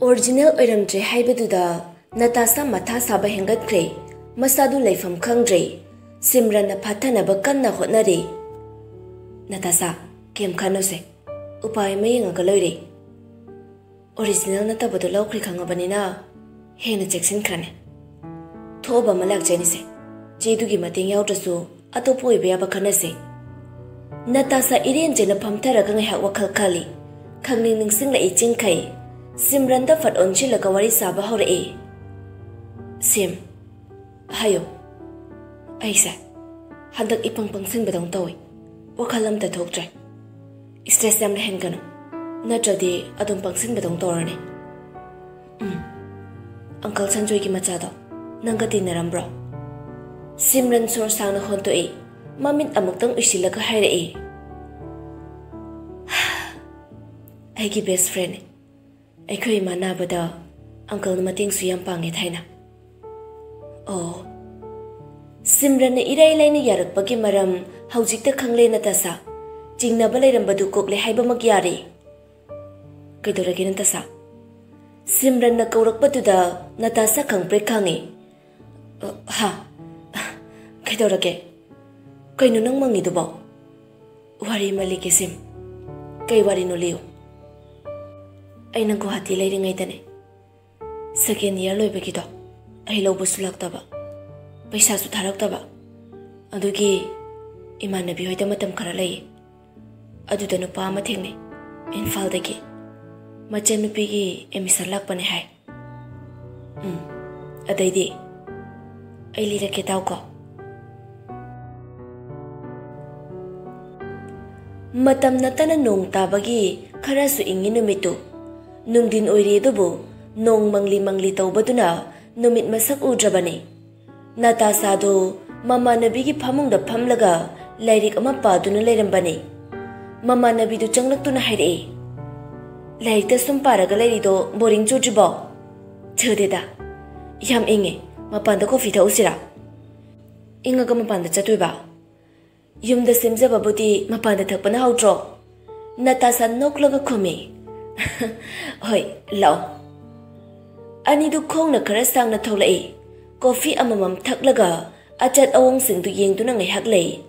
Original oiramdre haibaduda Natasha matha saba hengatkre masadu leifam khangdre Simran na phathanaba kanna hotnare Natasha kem khanose upai mayinga loire Original natabadu lawkhri khangabanina hena jackson khane thoba malak jenise jedugi mating yawdrasu atopo ibya bakhanase Natasha iren jena phamtharaga ngai hak wakhal khali khangning ningsing la iching khai Simran da fat onchi la kawari saba hore Sim hayo aisa handak ipang pangsin badong toy wakhalam ta thoktre stress yam hen kanu natradi adum pangsin badong torane Uncle Sanjoy ki macha do nanga tinaram bro Simran sor sang na honto mamit amuktang usilaga haire ai ki best friend Aikoi mana bada uncle mating suyam pange thaina Oh Simran irai laina yarak pagi maram haujik ta khangle Natasha jingna balairam badu kokle haiba magyari kaidoragi Natasha Simran na kaurak patuda Natasha khangpre khange ha kaidorage kaino nang mangi dubo wari malike sim kai wari no leo Aina Guwahati leiringai tane second year loibagi do ai lobu sulaktaba paisa su tharaktaba adugi imanabi hoida matam khara lei aduda nupa ama thengne Imphal dagi machan nupi gi emisar lakpane hai adaidi ai lirake taw ko matam natana nong tabagi khara su ingi numitu Nungdin oiri dubu nong mangli taubaduna numit masak udrabani Natasha do mama nabi gi phamung da phamlaga lairik ama paduna leirambani mama nabi du changlaktuna haire lairik ta sum paraga lairi do boring chujibo chhededa yam inge mapanda coffee tha usira inga ga mapanda chatuiba yumda simja babudi mapanda thakpana hautro Natasha noklaga khome Hoi, lao. Ani du khong na khara sang na tholai. Coffee amamam thaklaga achat awong sing du yeng du na ngai hak lei.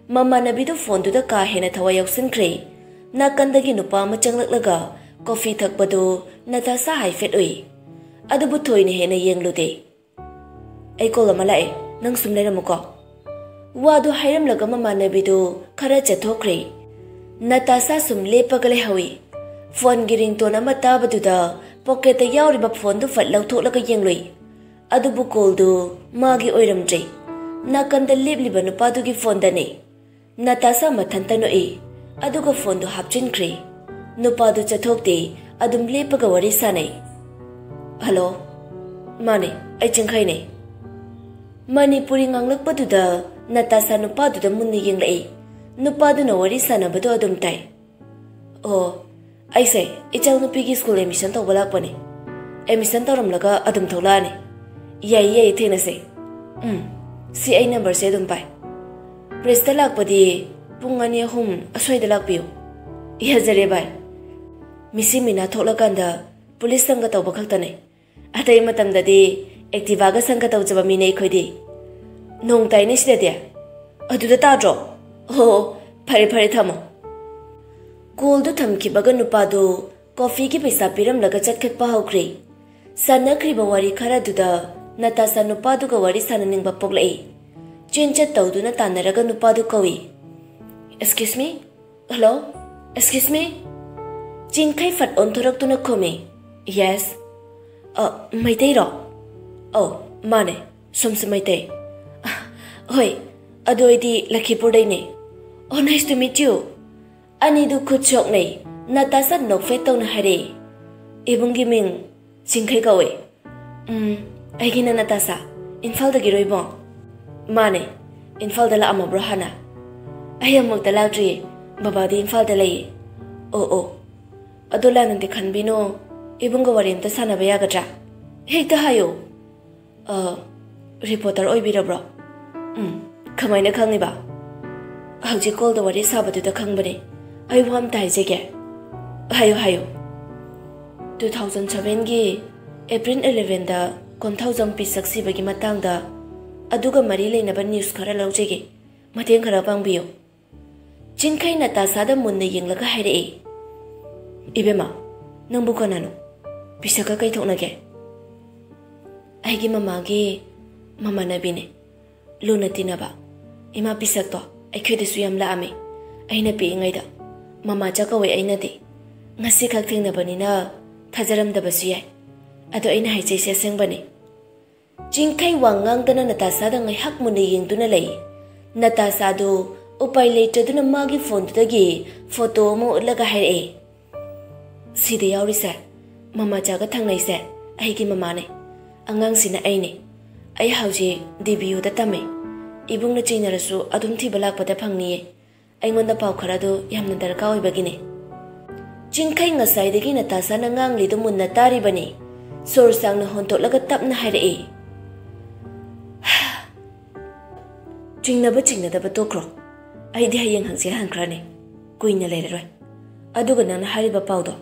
Mama na bi du phone du da ka hena thawa yaksin kre. Na kandagi nupa ma changlaklaga coffee thakpadu Natasha hai fet oi. Adu bu thoi ne hena yeng lu de. Ai ko lama lai nang sum lai ramuko. Wa du hairam laga mama na bi du khara chathokre. Natasha sum lepagale hawi. Phone giring to na mata baduda pocket yauri ba phone du fat lau thok laga yengloi adu bu call du magi oiram jai na kan da lebli ba nupa du gi phone da ne Natasha mathanta no adu ga phone du hapchin kre nupa du chathok te adum lepaga wari sanai hello mane ai chingkhai ne Manipuri nganglak paduda Natasha nupa du da munni yenglai nupa du no wari sana ba du adum tai oh I say, ichal nupi ki school admission to balak pani. Admission to ramlaga adum thola ne. Yai thena se. Si ai number se dum pai. Press ta lak padi pungani hum asoi da lak piu. Ya jare bai. Misi mina thola kanda police sanga to bakhak ta ne. Atai matam da di activa ga sanga to jaba mi nei khoi di. Nong tai ne sida dia. Adu da ta dro. Ho phare thamo. Cool du thamki baga nupa du coffee ki paisa piram laga chatkhat pa hokre sana khriba wari khara duda Natasha nupa du ga wari sananing ba poklai chinchat tawdu na tanaraga nupa du kawi excuse me hello excuse me chinkhai fat on thorak tu na khome yes maitai ro oh mane somse maitai hoi adoidi Lakhipur dai ne oh nice to meet you Ani du kuchok nei Natasha nok fe to na hare ibungi ming chingkhai kawe aigina Natasha Imphal da giroi bo mane Imphal da la ama brahana ayamok da lagri baba di Imphal da lai oh adola nande khanbino ibunga warim ta sana baya gadra hekta hayo reporter oi bira bro kamaina khangni ba hauji call da wari sabadu da khangbane I want to say, hayo. 2007 gi April 11 da Konthau pisak sibagi matangda aduga mari leinaba news khara laujege mateng khara pangbiyo. Chingkai Natasada munna yenglaga haire ibema nangbu kanano pisaka kai thoknage aigi mama nabine luna tinaba ima pisak to aikhede suyam laame aina pe ngaida mama chakawe aina de ngasi khak thingna banina thajaram da basu yai ado aina haiche se sengbani Chingkai wangang dana Natasada ngai hak munna yengduna lei Natasado upai leitaduna magi phone dagi photo mo utlaga haire sida yauri sa mama chaga thangnai sa aigi mama ne angang sina aine ai hauji DBU da tame ibung na chinarasu adum thi balak pada phangni aingonda pau khara do yamna darka oi bagine Chingkai ngasai dagi Natasha na ngang lidu munna tari bani sor sang na honto laga tapna haire chingna da batokro ai di hayeng hangsil hankrane kuina leiroi aduga nang hariba paudo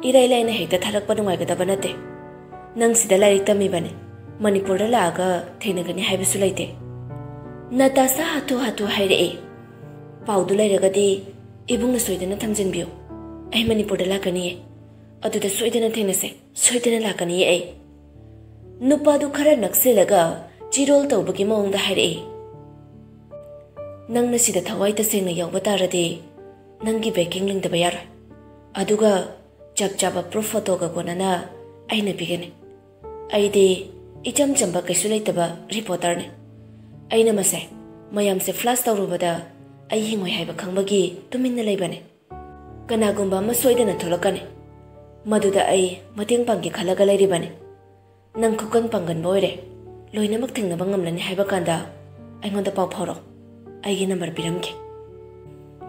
irai laina hekta tharak padungai ga dabanate nang sida lai tami bane manipur da laga thenagani haibisu laite Natasha hatu haire paudu lairagadi ibung na soidana thamjin biyo ai manipur da lakani aduda soidana thenase soidana lakani ai nupadu khara nakselaga chirol tawbagi mawng da haire nang nasida thawai ta sengna yawba tarade nangi baking ling da bayar aduga chap proof photo ga konana aina bigene aide icham chamba kaisulai taba reporter ne aina mase mayam se flash tawrubada ai hingoi haiba khangbagi tuminna leibane kana gumba ma soidana tholakane maduda ai mateng panggi khalaga leiribane nang khukan pangan boire loinamak thingna bangamlani haiba kanda aingonda pau phoro aigi number piramke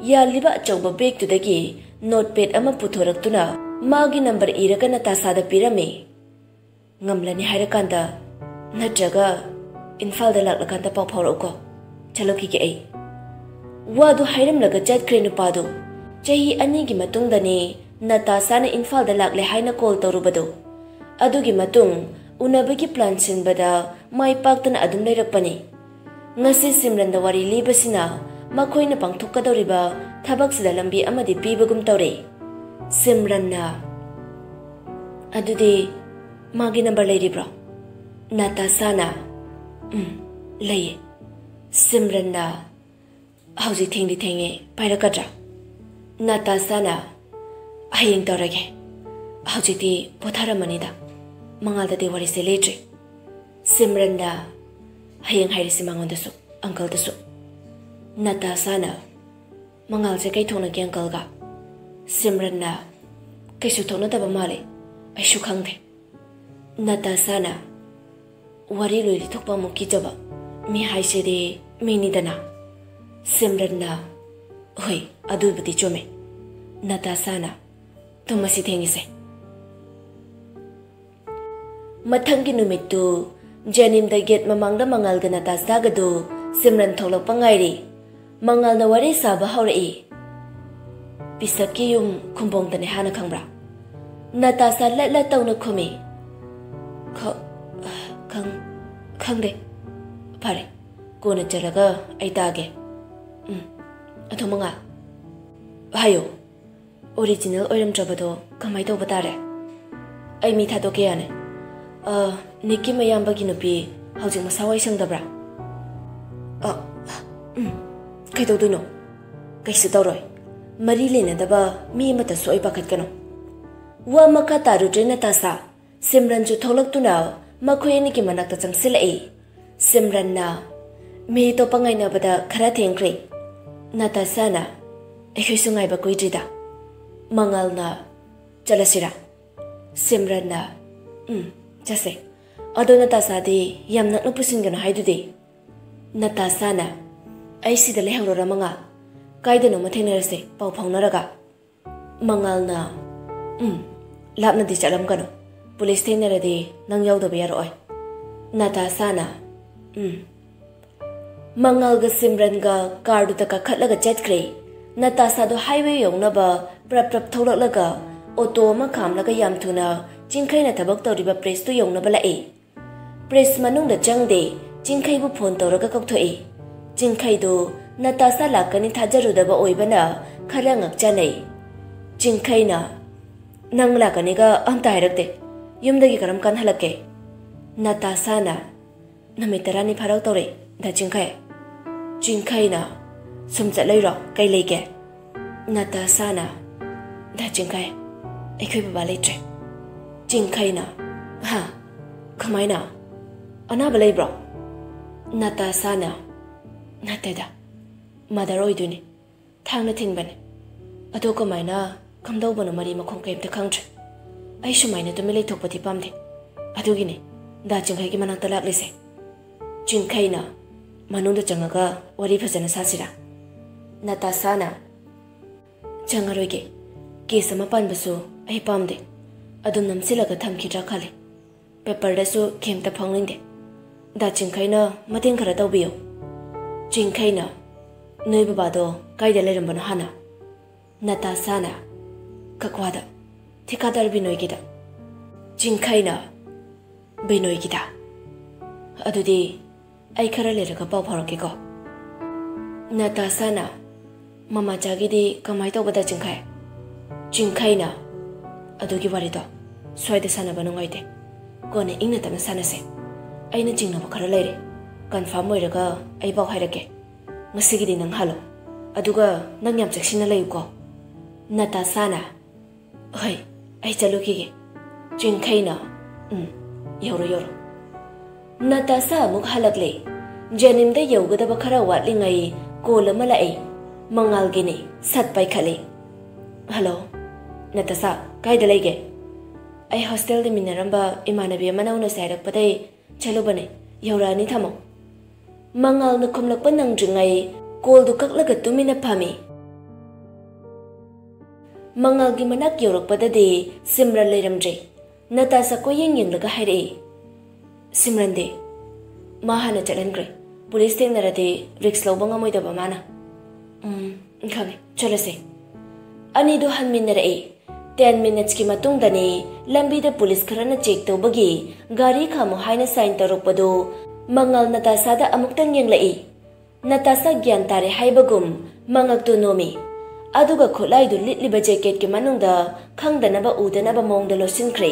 ya liba chawba bag tu dagi notepad ama puthoraktuna magi number iraga Natasha da pirame ngamlani hairakanda natraga infal da laklakanda pau phoro ko chaloki ke ai wadu hairam laga chat kre nupado chahi ani gi matung dani Natasha na infal da lakle haina call torubado adugi matung unabagi plan sinbada mai paktana adum leirakpani ngasi Simran da wari libasina makoina pangthokadoriba thabak sida lambi amadi pibagum tawre Simran na adudi magi number leiribro Natasha na leye Simran na hauji thenge pairakadra Natasha na hayeng tawrage hauji ti potharamani da mangal da de wari se letre Simran na hayeng hairisi mangonda su uncle da su Natasha na mangal se kai thona ge uncle ga Simran na kai su thona da ba male ai su khangde Natasha na wari loi thokpa muki jaba mi haise de mini dana Simran na hoi adu budi chome Natasha na thomasi thengise mathangi numittu Janim da get mamangda mangal ga Natasha ga do Simran tholok pangairi mangal na wari saba hauri pisaki yum khumbong tane hana khangbra Natasha la tawna khumi khangde pare kona chalaga ai tage athomanga hayo original oiram trabado kamai to batare ai mi tha to ke ane Niki mayamba gi nupi haujing masawai sangdabra kai to duno kai su tawroi mari lena daba mi mata soi pakat kano wa maka taru Natasha Simran ju tholak tuna makhoi ni ki manak ta changsila Simran na mi to pangai na bada khara thengkre Natasha na ekhoi sungai ba koi jida mangal na chalasira Simran na Jase, ado Natasha de yam nak no pusin gana haidu de. Natasha na, ai si da lehang rora manga, kaida no mathena rase pau phang naraga. Mangal na, lap na di chalam kano, police thena rade nang yaw da bayar oi. Natasha na, Mangal ga Simran ga kardu taka khatlaga chat kre. Natasha do highway yong na ba prap tholak laga auto अमा खामलगा याम थुना चिंखैना थबक तौरिबा press तु यौनबा लाए press मनुंगदा चंगदे चिंखैबु phone तौरगा कौथोए चिंखैदो नातासा लाकनी थाजरुदबा ओइबना खरा ngakjanai चिंखैना नंग लाकनीगा अमता हायरकते युमदगी करम कान हलके नातासाना नमित तरानी फाराव तौरे दा चिंखैना सुम चलैरो कै लेके नातासाना दा चिंखै अखोय बाबा लेट्रे चिंखैना हा खमायना अनाबा लेब्रो नातासाना नातेदा मदर ओइदुनी थांगना थिनबने अदो कमायना कमदौबनो मरी मखों कैमते खंगट्रे आई सुमायना तुमे लेथोकपति पामदे अदुगिने दा चिंखैगी मनाक्ता लाक्लिसे चिंखैना मनुंदा चंगगा वरी फजना सासिरा नातासाना चंगरोगे केस अमा पानबसु आई पामदे अदुम नमसिलगा थमखिद्रा खाले पेपरदसु खेमता फंगनिंदे दा चिंखैना मतें खरा तौबियो चिंखैना नोय बाबादो कायदा लेरंबनो हाना नातासाना कक्वादा ठिकादार बिनोयगिदा चिंखैना बिनोयगिदा अदुदी आई खरा लेरगा पाव फारकेको नातासाना ममाचागिदी कमाय तौबदा चिंखैना अदुगी वारिदो स्वाइदा सानबा नुंगाइदे कोने इंगना तना सानसे अइना चिंगनबा खरा लेरे कन्फर्म ओइरगा आई पाव हायरके ngasigiदी नंग हालो अदुगा नंग याम चेक्सिना लेयुको नातासाना हय आई चलुकिगे चिंखैना योरो नातासा अमुक हालकले जेनिमदा यौगदबा खरा वाटलिंगाई कोल अमा लाए मंगालगिने सत पाइखले हेलो नातासा कायदा लेगे आई हॉस्टेल दे मिनरंबा इमानबी अमनाउना सायरकपदै चलुबने यौरानी थमो मंगाल न खुमलकपा नंग्रिंगाई कोल दु कक्लगा तुमिना फामी मंगाल गी मनाक यौरकपददे सिमरन लेरमजे नातासा को येंगलगा हायरे सिमरन दे माहाना चलनग्रे पुलिस तेंगनरदे रिक्स लौबा ngमोइदबा माना खाने चलसे अनिदो हनमिनरए 10 minutes की मतुंगदने लंबीदा पुलिस खरना चेक तौबगी गाड़ी खामो हाइना साइन तौरकपदो मंगल नातासादा अमुक्तंग येंगलई नातासा ज्ञान तारे हाइबगुम मंगक्तु नोमी अदुगा खोलाइदु लिटलिबा जैकेट के मनुंगदा खंगदनबा उदनबा मोंगदा लोसिनख्रे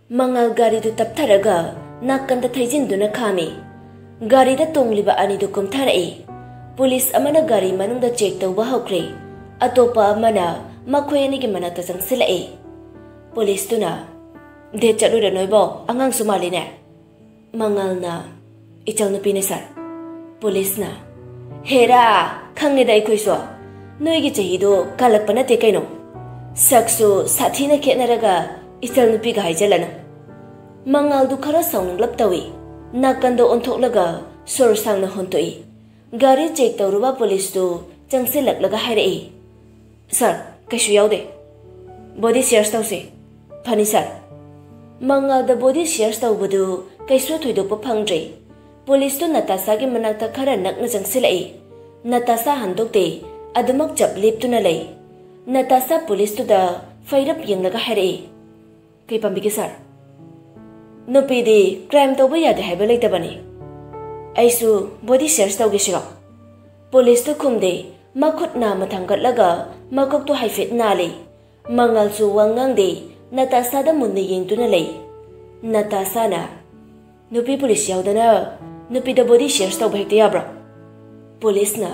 मंगल गाड़ीदु तपथरगा नाकंदा थैजिनदुना खामी गाड़ीदा तोंगलिबा अनिदु कुमथारए पुलिस अमना गाड़ी मनुंगदा चेक तौबा हौख्रे अतोपा अमना मखोय अनिगी मनाक्ता चंगसिलए पुलिस तुना दे चलुरे नोइबो अंगांग सुमालिने मंगलना इचल नुपीने सर पुलिसना हेरा खंगेदा इखोइसो नोइगी चहिदो कालकपा नते कैनो सक्सु साथीना खेतनरगा इचल नुपीगा हाइजलन मंगलदु खरा साउनग्लप तवी नाकंदो ओंथोकलगा सोर सांगना होंतोई गाड़ी चेक तौरुबा पुलिसदु चंगसिलकलगा हायरए सर कैसु याउदे बॉडी शेयर्स तौसे फनी सर मंगलदा बॉडी शेयर्स तौबदु कैसु थोइदोकपा फंगद्रे पुलिस तो नातासागी मनाक्ता खरा नकना चंगसिलए नातासा हंदोकते अदुमक जब लेपतुना लई नातासा पुलिस तुदा फैरप येंगलगा हायरए कै पंबिगे सर नुपीदी क्राइम तौबा यादे हायबा लेतबनी ऐसु बॉडी शेयर्स तौगेसिरो पुलिस तो खुमदे मखुत नाम थंगटलगा मकोक तो हाइफेट नाले मंगलसु वांगांगदे नातासादा मुन्ने येंगतुना लई नातासाना नुपी पुलिस यावदना नुपीदा बॉडी शेयर्स तौबा हेक्ते याब्रा पुलिसना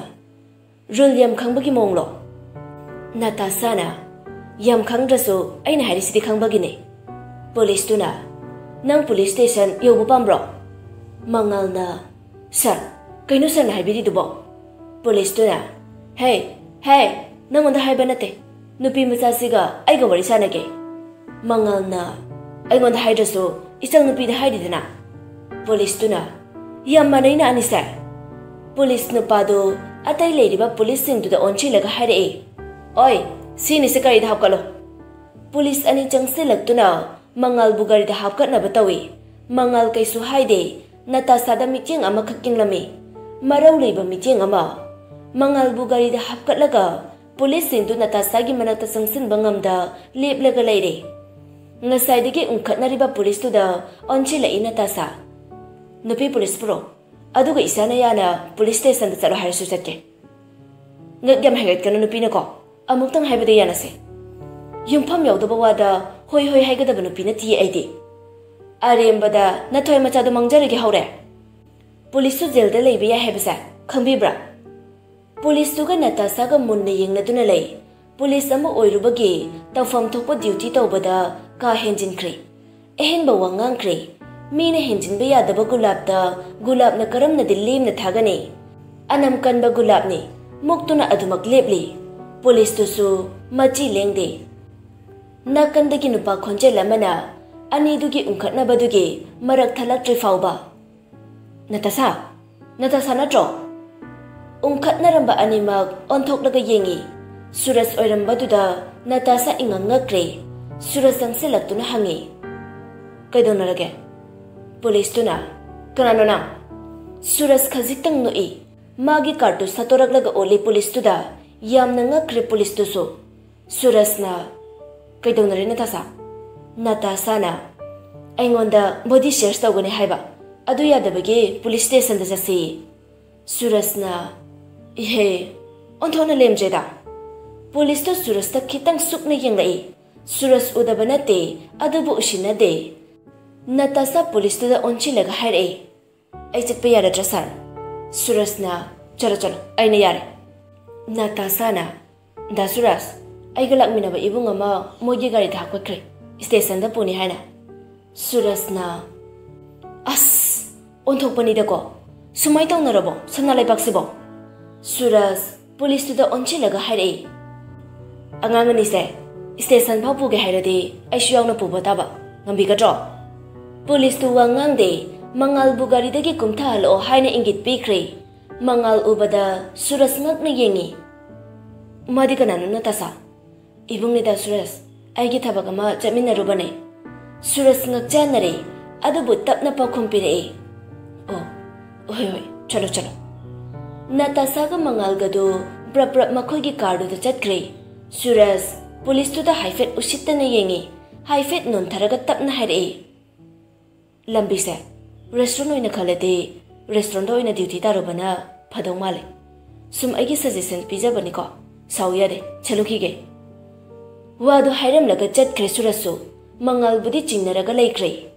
रूल याम खंगबगी मोंगलो नातासाना याम खंगद्रसु अइना हारिसिदि खंगबगिने पुलिस तुना नंग पुलिस स्टेशन यौबा पामब्रो मंगलना सर कैनो सरना हाइबिदिदुबो पुलिस तुना हे नंगोंदा हाइबा नते नुपी मचासिगा आइगा वरी सानगे मंगलना आइगोंदा हाइद्रसु इचल नुपीदा हाइदिदना पुलिस तुना याम मानैना अनिसा पुलिस नुपादो अतै लेरिबा पुलिस सिंगदुदा ओनचिलगा हाइरए ओय सिनिसे करिदा हापकलो पुलिस अनि चंगसिलक्तुना मंगल बुगारिदा हापकटनबा तवी मंगल कैसु हाइदे नातासादा मिटिंग अमा खकिंगलमी मरौ लेबा मिटिंग अमा मंगल बुगारिदा हापकटलगा Police sindu Natasha gi manakta sangsin bangamda leplega leire. Ngasaidagi ungkhatnariba police tu da onchi lai Natasha. Nupi police pro. Aduga isana yana police station da chalo haisu chatke. Ngagyam hagat kana nupi na ko. Amuktang haibada yana se. Yumpham yaudaba wada hoi haigadaba nupi na ti aidi. Arembada nathoy machado mangjarige haure. Police tu jail da leibe ya haibasa. Khangbibra. Police tu ga Natasha ga munna yengnaduna lei. Police ama oirubagi tawfam thokpa duty tawbada ka henjin kre. Ehen ba wangang kre. Mina henjin ba yadaba gulab na karam na dilim na thagani. Anam kan ba gulab ni. Muktuna adumak lepli. Police tu su machi lengde. Nakandagi nupa khonje lamana. Ani dugi ungkhatna badugi marak thalak tri fauba. Natasha na tro. Ungkhatna ramba animak onthoklaga yengi. Suras oiramba duda Natasha ingangakre. Suras angsilaktuna hangi. Kaidonarage. Police tuna. Kanano na. Suras khazitang noi. Magi kartu satoraglaga oli police tuda. Yam nangakre police tuso. Suras na. Kaidonare Natasha. Natasha na. Aingonda body shares tawgani haiba. Adu yadabagi police station da jasi. Suras na. Ihe. Onthona lemjeda. Police to Suras ta kitang sukna yenglai. Suras udabanate adubu ushinade. Natasha police to da onchi laga haire. Ay chitpe yara drasar. Suras na. Chalo ayna yare. Natasha na. Da Suras. Ay galak minaba ibung ama mogi gari da hakwakre. Station da puni haina. Suras na. As. Onthok panida ko. Sumay tong narabo. Sanalay paksibo. Suras. Police to da onchi laga haire. Angangani se. Station pau puge hairade. Ay siyang na pubotaba. Ngambi ka dro. Police to wangang de. Mangal bugari dagi kumthal o haina ingit pikre. Mangal ubada Suras ngak na yengi. Madi ka nanu Natasha. Ibung ni da Suras. Ay gitabag ama jamin na rubane. Suras ngak janare. Adubu tap na pa kumpire. Oh. Oy. Chalo. Natasha ka mangal gado. Brap makoy gi kardo da chatkre. Suras. Police to da haifet usita na yengi. Haifet nun taraga tap na haire. Lambi se. Restaurant oina khalade. Restaurant oina duty taro bana. Padong male. Sum agi suggestion pizza bani ko. Sauya de. Chalo kige. Wado hairam laga chatkre Surasu. Mangal budi chingnaraga laikre.